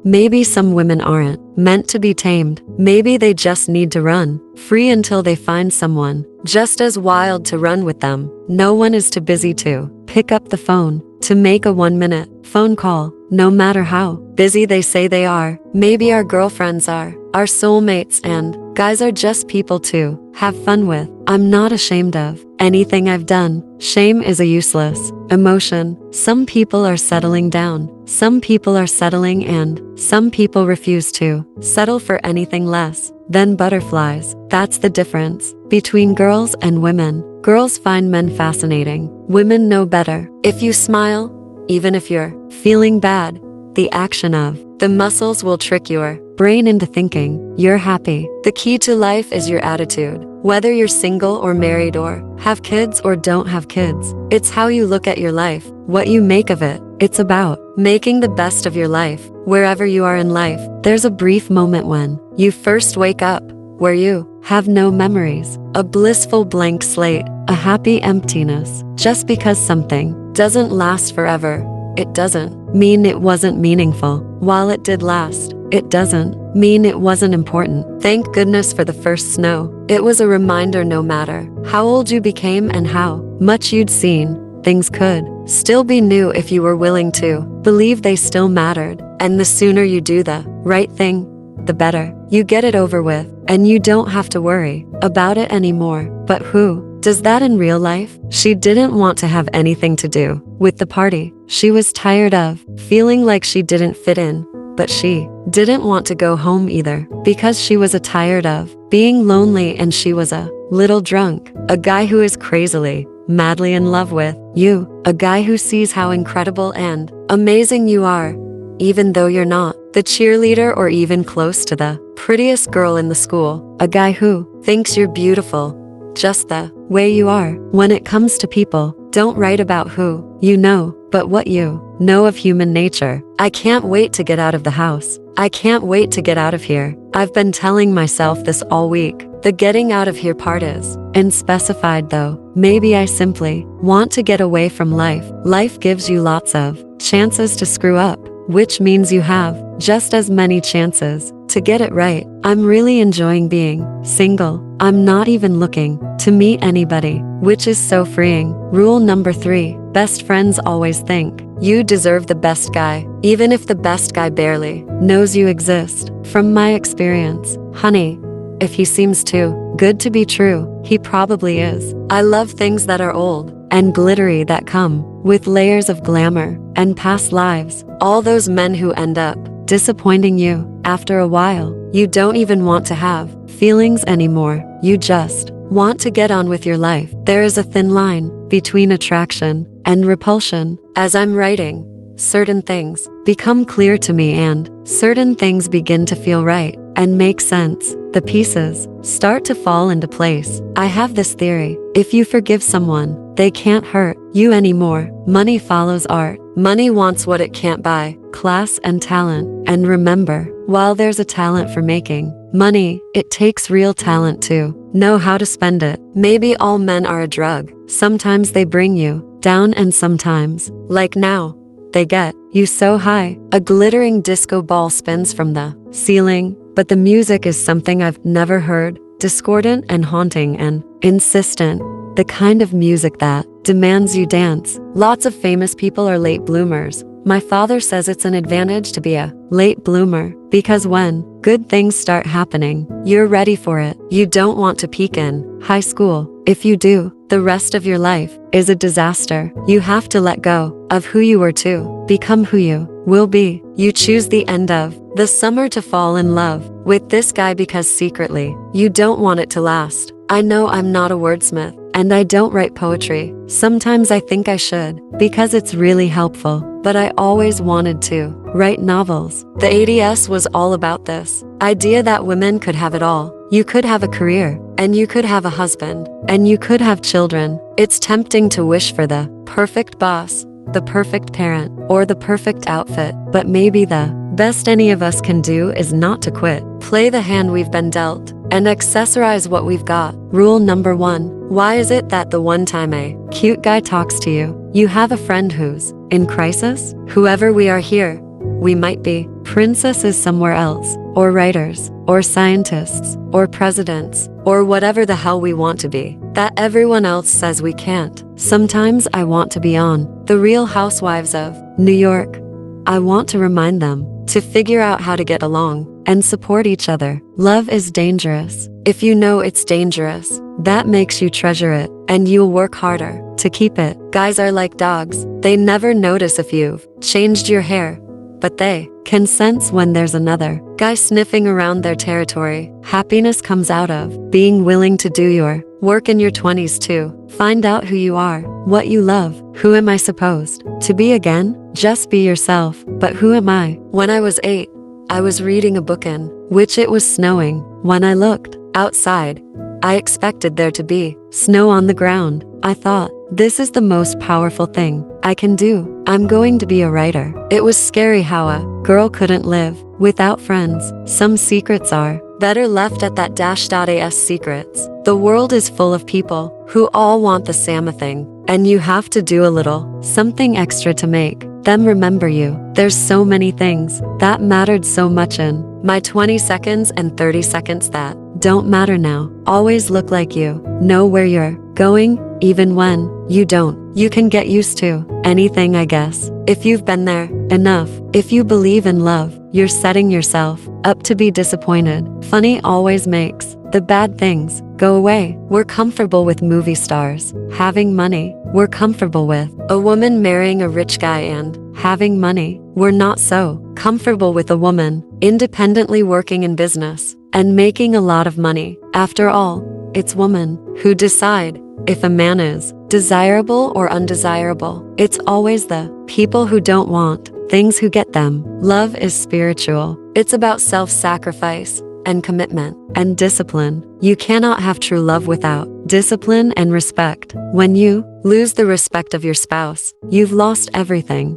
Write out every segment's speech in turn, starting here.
Maybe some women aren't meant to be tamed. Maybe they just need to run free until they find someone just as wild to run with them. No one is too busy to pick up the phone to make a 1-minute phone call, no matter how busy they say they are. Maybe our girlfriends are our soulmates, and guys are just people to have fun with. I'm not ashamed of anything I've done. Shame is a useless emotion. Some people are settling down, some people are settling, and some people refuse to settle for anything less than butterflies. That's the difference between girls and women. Girls find men fascinating. Women know better. If you smile, even if you're feeling bad, the action of the muscles will trick your brain into thinking you're happy. The key to life is your attitude. Whether you're single or married or have kids or don't have kids, it's how you look at your life, what you make of it. It's about making the best of your life. Wherever you are in life, there's a brief moment when you first wake up, where you have no memories, a blissful blank slate, a happy emptiness. Just because something doesn't last forever, it doesn't mean it wasn't meaningful. While it did last, it doesn't mean it wasn't important. Thank goodness for the first snow. It was a reminder no matter how old you became and how much you'd seen, things could still be new if you were willing to believe they still mattered. And the sooner you do the right thing, the better. You get it over with, and you don't have to worry about it anymore. But who does that in real life? She didn't want to have anything to do with the party. She was tired of feeling like she didn't fit in, but she didn't want to go home either, because she was tired of being lonely, and she was a little drunk. A guy who is crazily, madly in love with you. A guy who sees how incredible and amazing you are, even though you're not the cheerleader or even close to the prettiest girl in the school. A guy who thinks you're beautiful just the way you are. When it comes to people, don't write about who you know, but what you know of human nature. I can't wait to get out of the house. I can't wait to get out of here. I've been telling myself this all week. The getting out of here part is unspecified though. Maybe I simply want to get away from life. Life gives you lots of chances to screw up, which means you have just as many chances to get it right. I'm really enjoying being single. I'm not even looking to meet anybody, which is so freeing. Rule number 3, best friends always think you deserve the best guy, even if the best guy barely knows you exist. From my experience, honey, if he seems too good to be true, he probably is. I love things that are old and glittery, that come with layers of glamour and past lives. All those men who end up disappointing you after a while. You don't even want to have feelings anymore. You just want to get on with your life. There is a thin line between attraction and repulsion. As I'm writing, certain things become clear to me, and certain things begin to feel right and make sense. The pieces start to fall into place. I have this theory. If you forgive someone, they can't hurt you anymore. Money follows art. Money wants what it can't buy: class and talent. And remember, while there's a talent for making money, it takes real talent to know how to spend it. Maybe all men are a drug. Sometimes they bring you down, and sometimes, like now, they get you so high. A glittering disco ball spins from the ceiling, but the music is something I've never heard. Discordant and haunting and insistent. The kind of music that demands you dance. Lots of famous people are late bloomers. My father says it's an advantage to be a late bloomer, because when good things start happening, you're ready for it. You don't want to peak in high school. If you do, the rest of your life is a disaster. You have to let go of who you were to become who you will be. You choose the end of the summer to fall in love with this guy because secretly you don't want it to last. I know I'm not a wordsmith, and I don't write poetry. Sometimes I think I should, because it's really helpful, but I always wanted to write novels. The ADS was all about this idea that women could have it all. You could have a career, and you could have a husband, and you could have children. It's tempting to wish for the perfect boss, the perfect parent, or the perfect outfit, but maybe the best any of us can do is not to quit. Play the hand we've been dealt, and accessorize what we've got. Rule number 1. Why is it that the one time a cute guy talks to you, you have a friend who's in crisis? Whoever we are here, we might be princesses somewhere else, or writers, or scientists, or presidents, or whatever the hell we want to be, that everyone else says we can't. Sometimes I want to be on The Real Housewives of New York. I want to remind them to figure out how to get along and support each other. Love is dangerous. If you know it's dangerous, that makes you treasure it, and you'll work harder to keep it. Guys are like dogs. They never notice if you've changed your hair, but they can sense when there's another guy sniffing around their territory. Happiness comes out of being willing to do your work in your 20s too. Find out who you are, what you love. Who am I supposed to be again? Just be yourself. But who am I? When I was 8, I was reading a book in which it was snowing. When I looked outside, I expected there to be snow on the ground. I thought, this is the most powerful thing I can do. I'm going to be a writer. It was scary how a girl couldn't live without friends. Some secrets are better left at that -as secrets. The world is full of people who all want the same thing, and you have to do a little something extra to make them remember you. There's so many things that mattered so much in my 20 seconds and 30 seconds that don't matter now. Always look like you know where you're going, even when you don't. You can get used to anything, I guess, if you've been there enough. If you believe in love, you're setting yourself up to be disappointed. Funny always makes the bad things go away. We're comfortable with movie stars having money. We're comfortable with a woman marrying a rich guy and having money. We're not so comfortable with a woman independently working in business and making a lot of money. After all, it's women who decide if a man is desirable or undesirable. It's always the people who don't want things who get them. Love is spiritual. It's about self-sacrifice and commitment and discipline. You cannot have true love without discipline and respect. When you lose the respect of your spouse, you've lost everything.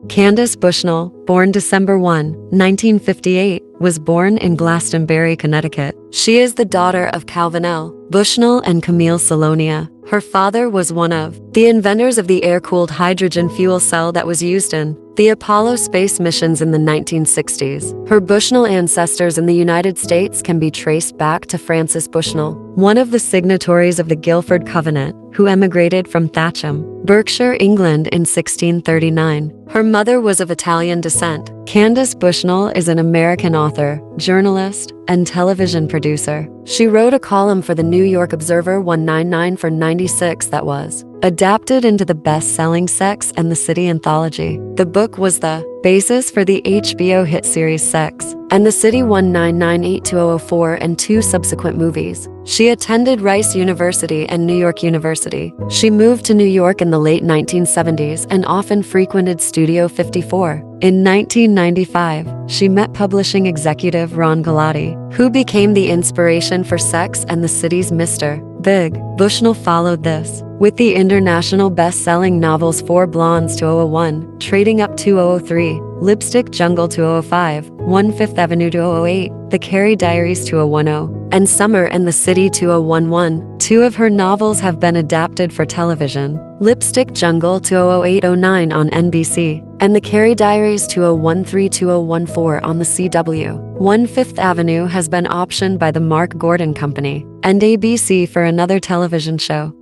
Candace Bushnell, born December 1, 1958, was born in Glastonbury, Connecticut. She is the daughter of Calvin L. Bushnell and Camille Salonia. Her father was one of the inventors of the air-cooled hydrogen fuel cell that was used in the Apollo space missions in the 1960s. Her Bushnell ancestors in the United States can be traced back to Francis Bushnell, one of the signatories of the Guilford Covenant, who emigrated from Thatcham, Berkshire, England in 1639. Her mother was of Italian descent. Candace Bushnell is an American author, journalist, and television producer. She wrote a column for the New York Observer 199 for 96 that was adapted into the best-selling Sex and the City anthology. The book was the basis for the HBO hit series Sex and the City 1998-2004 and 2 subsequent movies. She attended Rice University and New York University. She moved to New York in the late 1970s and often frequented Studio 54. In 1995, she met publishing executive Ron Galati, who became the inspiration for Sex and the City's Mr. Big. Bushnell followed this with the international best-selling novels 4 Blondes 2001, Trading Up 2003, Lipstick Jungle 2005, 1 Fifth Avenue 2008, The Carrie Diaries 2010, and Summer and the City 2011. 2 of her novels have been adapted for television: Lipstick Jungle 2008-09 on NBC, and The Carrie Diaries 2013-2014 on the CW. 1 Fifth Avenue has been optioned by the Mark Gordon Company and ABC for another television show.